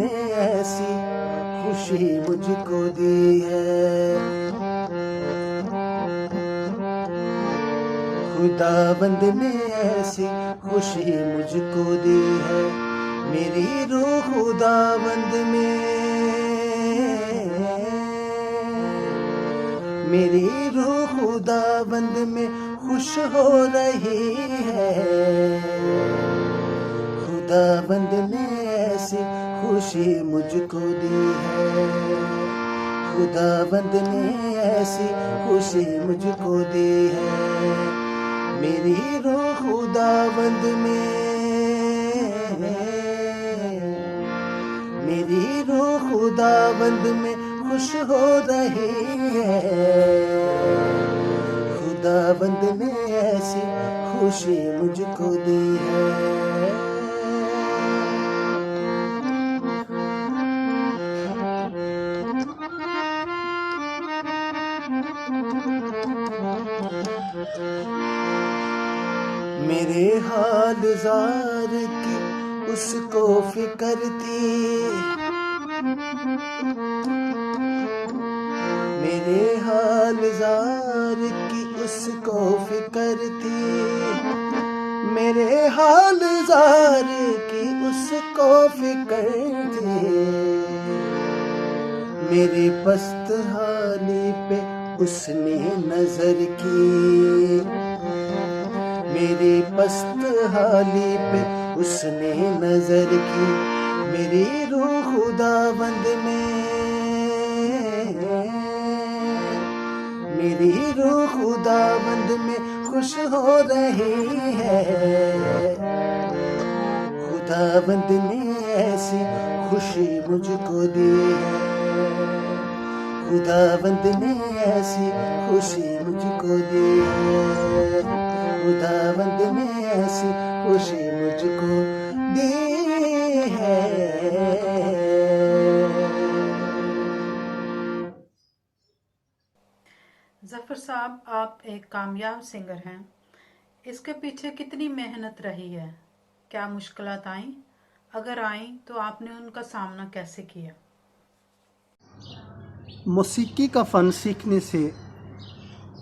نے ایسی خوشی مجھ کو دی ہے، خداوند نے ایسی خوشی مجھ کو دی ہے، میری روح خداوند میں، میری روح خداوند میں خوش ہو رہی ہے، خداوند نے ایسی خوشی مجھ کو دی ہے، خداوند نے ایسی خوشی مجھ کو دی ہے، میری روح خداوند میں، میری روح خداوند میں خوش ہو رہی ہے، خداوند نے ایسی خوشی مجھ کو دی ہے۔ میرے حال زار کی اس کو فکر تھی، میرے حال زار کی اس کو فکر تھی، میرے حال زار کی اس کو فکر تھی، میری پست حالی پہ اس نے نظر کی، میری پست حالی پہ اس نے نظر کی، میری روح خداوند میں، میری روح خداوند میں خوش ہو رہی ہے، خداوند نے ایسی خوشی مجھ کو دی ہے، خداوند نے ایسی خوشی مجھ کو دی ہے، خداوند نے ایسی خوشی مجھ کو دی ہے۔ ظفر صاحب، آپ ایک کامیاب سنگر ہیں، اس کے پیچھے کتنی محنت رہی ہے؟ کیا مشکلات آئیں؟ اگر آئیں تو آپ نے ان کا سامنا کیسے کیا؟ موسیقی کا فن سیکھنے سے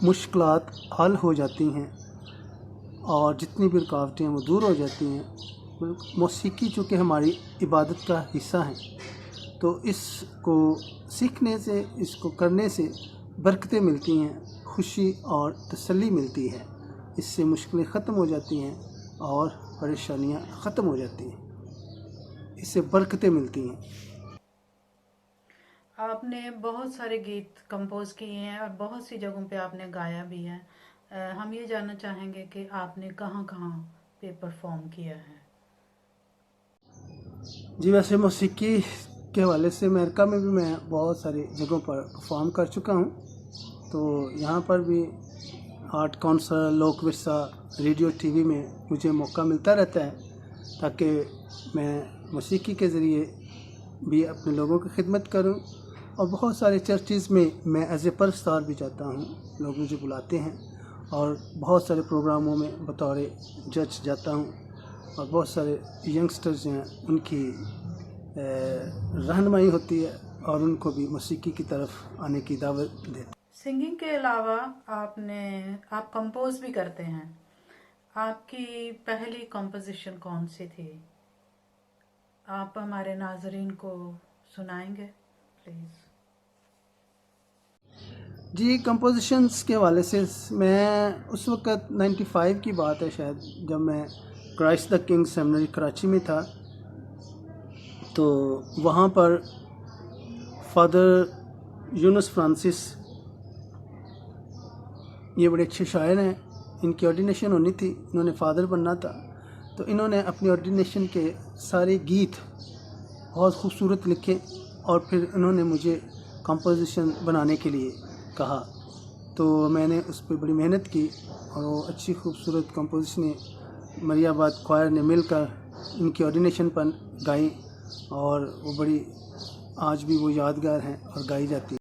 مشکلات حل ہو جاتی ہیں اور جتنی بھی رکاوٹیں وہ دور ہو جاتی ہیں۔ موسیقی چونکہ ہماری عبادت کا حصہ ہے تو اس کو سیکھنے سے، اس کو کرنے سے برکتیں ملتی ہیں، خوشی اور تسلی ملتی ہے، اس سے مشکلیں ختم ہو جاتی ہیں اور پریشانیاں ختم ہو جاتی ہیں، اس سے برکتیں ملتی ہیں۔ آپ نے بہت سارے گیت کمپوز کیے ہیں اور بہت سی جگہوں پہ آپ نے گایا بھی ہے، ہم یہ جاننا چاہیں گے کہ آپ نے کہاں کہاں پہ پرفارم کیا ہے؟ جی، ویسے موسیقی کے حوالے سے امریکہ میں بھی میں بہت ساری جگہوں پر پرفارم کر چکا ہوں، تو یہاں پر بھی آرٹ کونسل، لوک ورثہ، ریڈیو، ٹی وی میں مجھے موقع ملتا رہتا ہے تاکہ میں موسیقی کے ذریعے بھی اپنے لوگوں کی خدمت کروں، اور بہت سارے چرچز میں میں ایز اے پرستار بھی جاتا ہوں، لوگ مجھے بلاتے ہیں اور بہت سارے پروگراموں میں بطور جج جاتا ہوں، اور بہت سارے ینگسٹرز ہیں ان کی رہنمائی ہوتی ہے اور ان کو بھی موسیقی کی طرف آنے کی دعوت دیتے ہیں۔ سنگنگ کے علاوہ آپ کمپوز بھی کرتے ہیں، آپ کی پہلی کمپوزیشن کون سی تھی؟ آپ ہمارے ناظرین کو سنائیں گے پلیز؟ جی، کمپوزیشنز کے حوالے سے میں اس وقت 95 کی بات ہے شاید، جب میں Christ the king seminary Karachi میں تھا، تو وہاں پر فادر یونس فرانسس، یہ بڑے اچھے شاعر ہیں، ان کی آرڈینیشن ہونی تھی، انہوں نے فادر بننا تھا، تو انہوں نے اپنی آرڈینیشن کے سارے گیت بہت خوبصورت لکھے اور پھر انہوں نے مجھے کمپوزیشن بنانے کے لیے کہا، تو میں نے اس پہ بڑی محنت کی اور وہ اچھی خوبصورت کمپوزیشنیں مری آباد کوائر نے مل کر ان کی آرڈینیشن پر گائیں، اور وہ بڑی آج بھی وہ یادگار ہیں اور گائی جاتی ہیں۔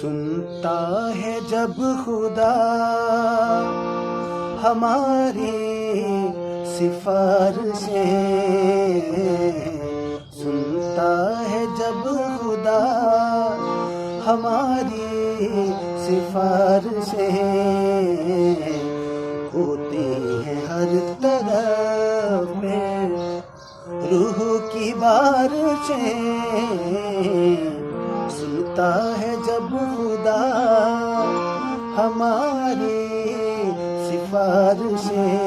سنتا ہے جب خدا ہماری سفارشیں سنتا ہے جب خدا ہماری سفارشیں ہوتی ہیں ہر طرف میں روح کی بارشیں سنتا ہے جب خدا ہماری سفارشیں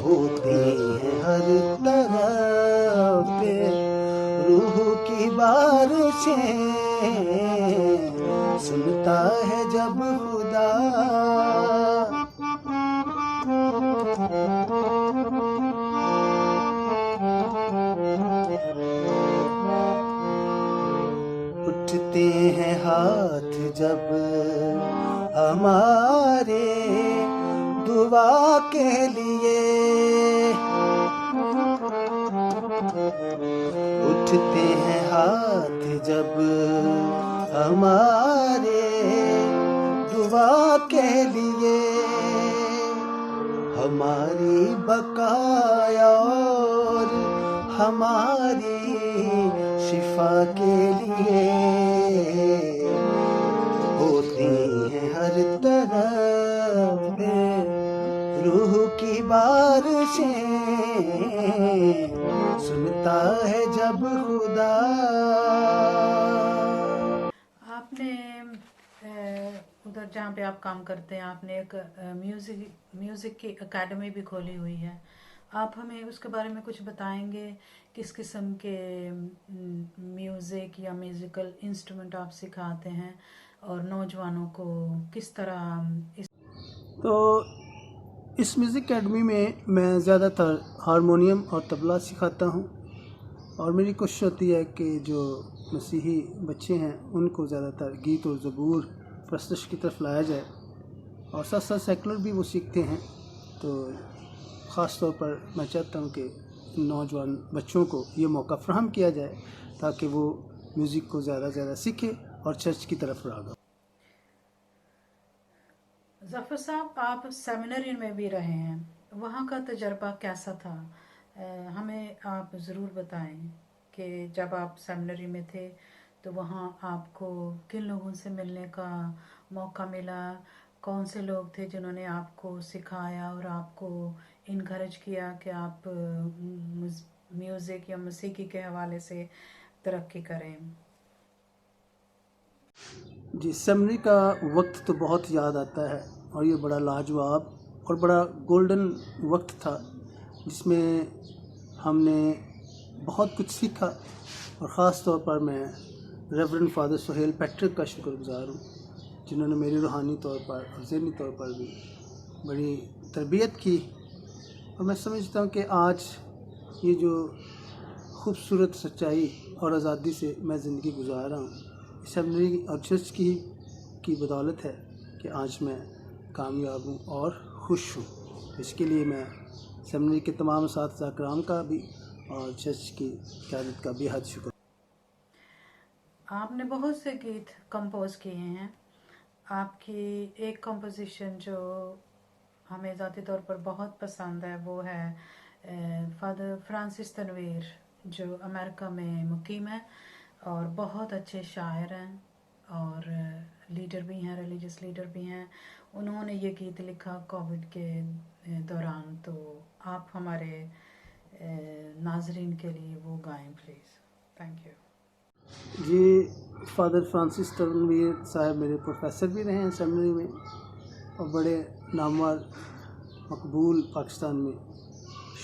ہوتی ہیں ہر طرف پہ روح کی بارشیں سنتا ہے جب خدا اٹھتے ہیں ہاتھ جب ہمارے دعا کے لیے اٹھتے ہیں ہاتھ جب ہمارے دعا کے لیے ہماری بقایا اور ہماری شفا کے لیے ہوتی ہیں ہر طرف پہ روح کی بارشیں سنتا ہے جب خدا آپ نے ادھر جہاں پہ آپ کام کرتے ہیں آپ نے ایک میوزک کی اکیڈمی بھی کھولی ہوئی ہے. آپ ہمیں اس کے بارے میں کچھ بتائیں گے؟ کس قسم کے میوزک یا میوزیکل انسٹرومنٹ آپ سکھاتے ہیں اور نوجوانوں کو کس طرح تو اس میوزک اکیڈمی میں میں زیادہ تر ہارمونیم اور طبلہ سکھاتا ہوں، اور میری کوشش ہوتی ہے کہ جو مسیحی بچے ہیں ان کو زیادہ تر گیت اور زبور پرستش کی طرف لایا جائے، اور ساتھ ساتھ سیکولر بھی وہ سیکھتے ہیں. تو خاص طور پر میں چاہتا ہوں کہ نوجوان بچوں کو یہ موقع فراہم کیا جائے تاکہ وہ میوزک کو زیادہ سے زیادہ سیکھے اور چرچ کی طرف راغب. ظفر صاحب آپ سیمینری میں بھی رہے ہیں، وہاں کا تجربہ کیسا تھا؟ ہمیں آپ ضرور بتائیں کہ جب آپ سیمینری میں تھے تو وہاں آپ کو کن لوگوں سے ملنے کا موقع ملا، کون سے لوگ تھے جنہوں نے آپ کو سکھایا اور آپ کو انکریج کیا کہ آپ میوزک یا موسیقی کے حوالے سے ترقی کریں؟ جی، سیمنری کا وقت تو بہت یاد آتا ہے، اور یہ بڑا لاجواب اور بڑا گولڈن وقت تھا جس میں ہم نے بہت کچھ سیکھا. اور خاص طور پر میں ریورنڈ فادر سہیل پیٹرک کا شکر گزار ہوں جنہوں نے میری روحانی طور پر اور ذہنی طور پر بھی بڑی تربیت کی. اور میں سمجھتا ہوں کہ آج یہ جو خوبصورت سچائی اور آزادی سے میں زندگی گزار رہا ہوں سیمنری اور چرچ کی بدولت ہے کہ آج میں کامیاب ہوں اور خوش ہوں. اس کے لیے میں سیمنری کے تمام اساتذہ کرام کا بھی اور چرچ کی قیادت کا بے حد شکر. آپ نے بہت سے گیت کمپوز کیے ہیں. آپ کی ایک کمپوزیشن جو ہمیں ذاتی طور پر بہت پسند ہے وہ ہے فادر فرانسس تنویر جو امریکہ میں مقیم ہے اور بہت اچھے شاعر ہیں اور لیڈر بھی ہیں، ریلیجس لیڈر بھی ہیں. انہوں نے یہ گیت لکھا کووڈ کے دوران، تو آپ ہمارے ناظرین کے لیے وہ گائیں پلیز. Thank you. جی، فادر فرانسس تنویر صاحب میرے پروفیسر بھی رہے ہیں سیمنری میں، اور بڑے نامور مقبول پاکستان میں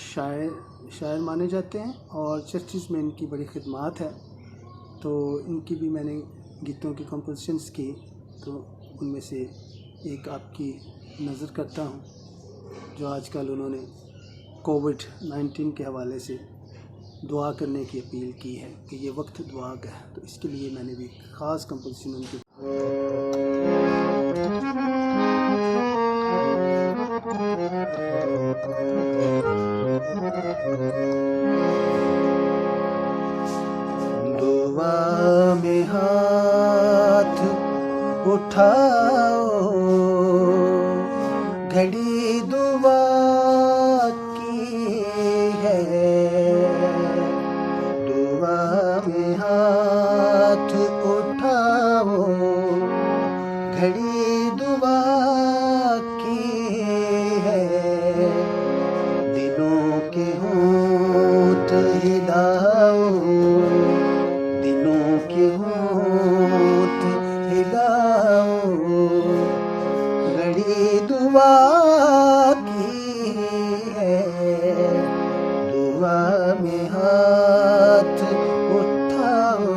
شاعر مانے جاتے ہیں، اور چرچز میں ان کی بڑی خدمات ہے. تو ان کی بھی میں نے گیتوں کی کمپوزیشنز کی، تو ان میں سے ایک آپ کی نظر کرتا ہوں جو آج کل انہوں نے کووڈ-19 کے حوالے سے دعا کرنے کی اپیل کی ہے کہ یہ وقت دعا کا ہے. تو اس کے لیے میں نے بھی خاص کمپوزیشن ان کی دعا میں ہاتھ اٹھاؤ گھڑی دعا کی ہے، دعا میں ہاتھ اٹھاؤ، گھڑی دعا کی ہے، دلوں کے ہونٹ ہلاؤ، دلوں کے ہونٹ ہلاؤ، گھڑی دعا کی ہے، دعا میں ہاتھ اٹھاؤ۔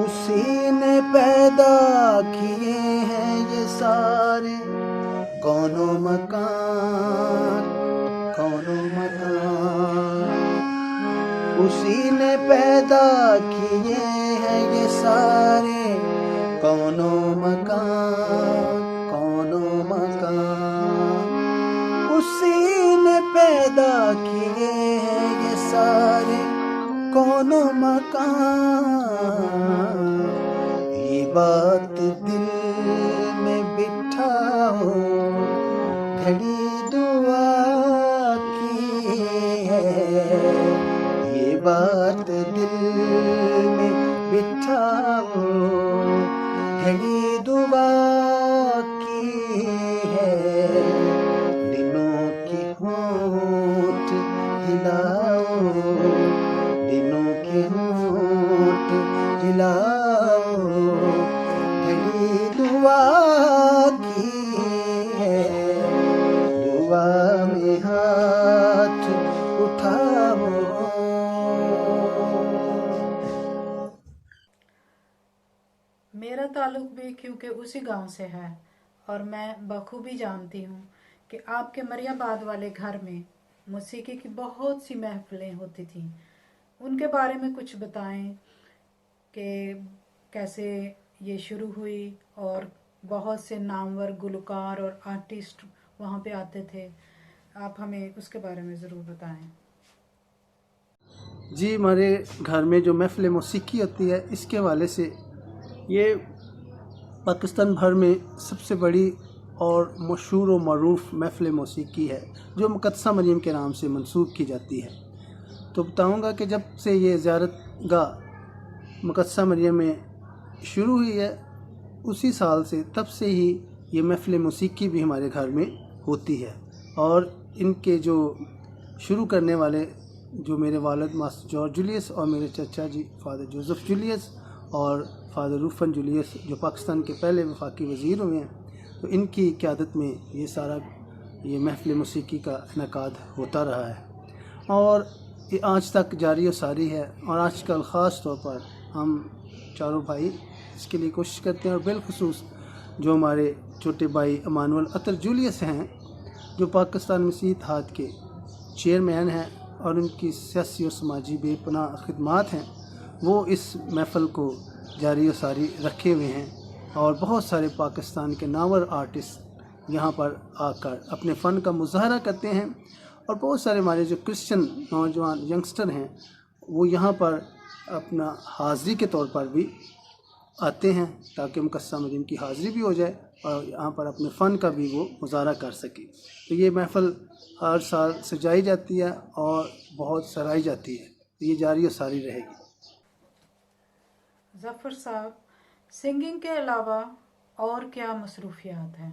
اسی نے پیدا کیے ہیں یہ سارے کون و مکان، کون و مکان، اسی نے پیدا کیے ہیں یہ سارے کون و مکان، کون و مکان، اسی نے پیدا کیے ہیں یہ سارے کون و مکان، یہ بات دل میں بٹھاؤ، گھڑی دعا کی ہے، یہ بات دل میں بٹھاؤ، گھڑی دعا کی ہے، دلوں کے ہونٹ ہلاؤ، دلوں کے ہونٹ ہلاؤ، گھڑی دعا کی ہے، دعا میں ہاتھ اٹھاؤ۔ میرا تعلق بھی کیونکہ اسی گاؤں سے ہے اور میں بخوبی جانتی ہوں کہ آپ کے مریم آباد والے گھر میں موسیقی کی بہت سی محفلیں ہوتی تھیں۔ ان کے بارے میں کچھ بتائیں کہ کیسے یہ شروع ہوئی اور بہت سے نامور گلوکار اور آرٹسٹ وہاں پہ آتے تھے، آپ ہمیں اس کے بارے میں ضرور بتائیں۔ جی، ہمارے گھر میں جو محفل موسیقی ہوتی ہے اس کے حوالے سے یہ پاکستان بھر میں سب سے بڑی اور مشہور و معروف محفل موسیقی ہے جو مقدسہ مریم کے نام سے منسوب کی جاتی ہے۔ تو بتاؤں گا کہ جب سے یہ زیارت گاہ مقدسہ مریم میں شروع ہوئی ہے اسی سال سے، تب سے ہی یہ محفل موسیقی بھی ہمارے گھر میں ہوتی ہے، اور ان کے جو شروع کرنے والے جو میرے والد ماسٹر جارج جولیس اور میرے چچا جی فادر جوزف جولیس اور فادر روفن جولیس جو پاکستان کے پہلے وفاقی وزیر ہوئے ہیں، تو ان کی قیادت میں یہ محفل موسیقی کا انعقاد ہوتا رہا ہے اور یہ آج تک جاری و ساری ہے۔ اور آج کل خاص طور پر ہم چاروں بھائی اس کے لیے کوشش کرتے ہیں، اور بالخصوص جو ہمارے چھوٹے بھائی ایمانوئل عطر جولیس ہیں جو پاکستان مسیحی اتحاد کے چیئرمین ہیں اور ان کی سیاسی اور سماجی بے پناہ خدمات ہیں، وہ اس محفل کو جاری و ساری رکھے ہوئے ہیں، اور بہت سارے پاکستان کے نامور آرٹسٹ یہاں پر آ کر اپنے فن کا مظاہرہ کرتے ہیں، اور بہت سارے ہمارے جو کرسچن نوجوان ینگسٹر ہیں وہ یہاں پر اپنا حاضری کے طور پر بھی آتے ہیں تاکہ مقدسہ مریم کی حاضری بھی ہو جائے اور یہاں پر اپنے فن کا بھی وہ مظاہرہ کر سکے۔ تو یہ محفل ہر سال سجائی جاتی ہے اور بہت سرائی جاتی ہے، تو یہ جاری و ساری رہے گی۔ ظفر صاحب، سنگنگ کے علاوہ اور کیا مصروفیات ہیں؟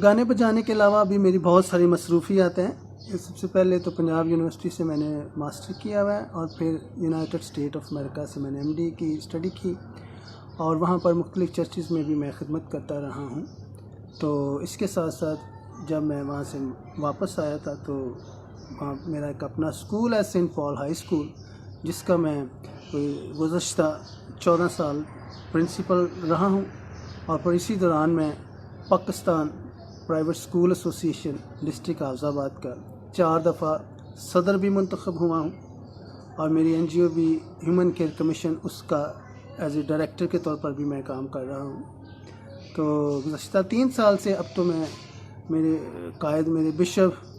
گانے بجانے کے علاوہ بھی میری بہت ساری مصروفیات ہیں۔ سب سے پہلے تو پنجاب یونیورسٹی سے میں نے ماسٹر کیا ہوا ہے، اور پھر یونائٹڈ اسٹیٹ آف امریکہ سے میں نے MD کی اسٹڈی کی، اور وہاں پر مختلف چرچز میں بھی میں خدمت کرتا رہا ہوں۔ تو اس کے ساتھ ساتھ جب میں وہاں سے واپس آیا تھا تو وہاں میرا ایک اپنا اسکول ہے سینٹ پال ہائی اسکول، جس کا میں گزشتہ 14 سال پرنسپل رہا ہوں، اور پھر اسی دوران میں Pakistan private school association district حافظ آباد کا 4 دفعہ صدر بھی منتخب ہوا ہوں، اور میری NGO بھی ہیومن کیئر کمیشن، اس کا ایز اے ڈائریکٹر کے طور پر بھی میں کام کر رہا ہوں۔ تو گزشتہ 3 سال سے اب تو میں میرے قائد میرے بشپ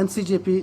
NCJP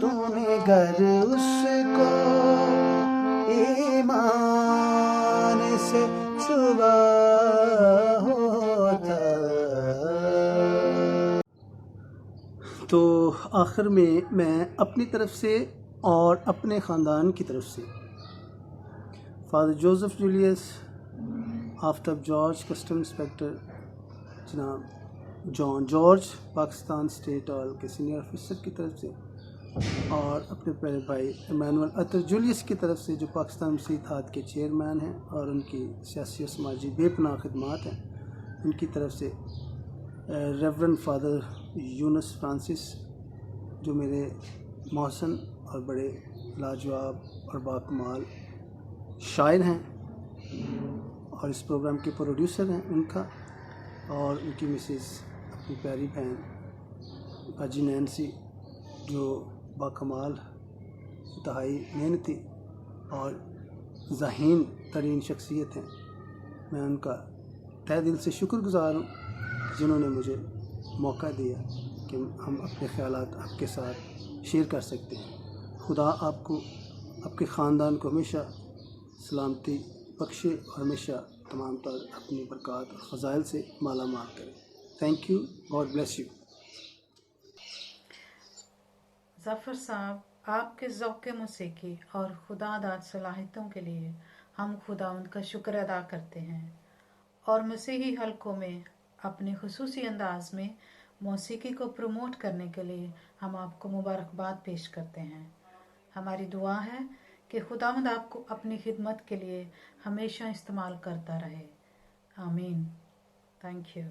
تو نے گر اس کو ایمان سے چھوا ہوتا. تو آخر میں اپنی طرف سے اور اپنے خاندان کی طرف سے فادر جوزف جولیس، آفتاب جارج کسٹم انسپیکٹر جناب جان جارج پاکستان اسٹیٹ آئل کے سینئر آفیسر کی طرف سے، اور اپنے پیارے بھائی ایمانوئل اطہر جولیس کی طرف سے جو پاکستان مسیح اتحاد کے چیئرمین ہیں اور ان کی سیاسی و سماجی بے پناہ خدمات ہیں، ان کی طرف سے ریورنڈ فادر یونس فرانسس جو میرے محسن اور بڑے لاجواب اور باکمال شاعر ہیں اور اس پروگرام کے پروڈیوسر ہیں، ان کا اور ان کی مسز اپنی پیاری بہن حاجی نینسی جو باکمال انتہائی محنتی اور ذہین ترین شخصیت ہیں. میں ان کا تہ دل سے شکر گزار ہوں جنہوں نے مجھے موقع دیا کہ ہم اپنے خیالات آپ کے ساتھ شیئر کر سکتے ہیں. خدا آپ کو، آپ کے خاندان کو ہمیشہ سلامتی بخشے اور ہمیشہ تمام تر اپنی برکات اور فضائل سے مالا مال کرے. Thank you. God bless you. Zafar صاحب، آپ کے ذوق موسیقی اور خدا داد صلاحیتوں کے لیے ہم خداوند کا شکر ادا کرتے ہیں، اور مسیحی حلقوں میں اپنے خصوصی انداز میں موسیقی کو پروموٹ کرنے کے لیے ہم آپ کو مبارکباد پیش کرتے ہیں. ہماری دعا ہے کہ خداوند آپ کو اپنی خدمت کے لیے ہمیشہ استعمال کرتا رہے. آمین. Thank you.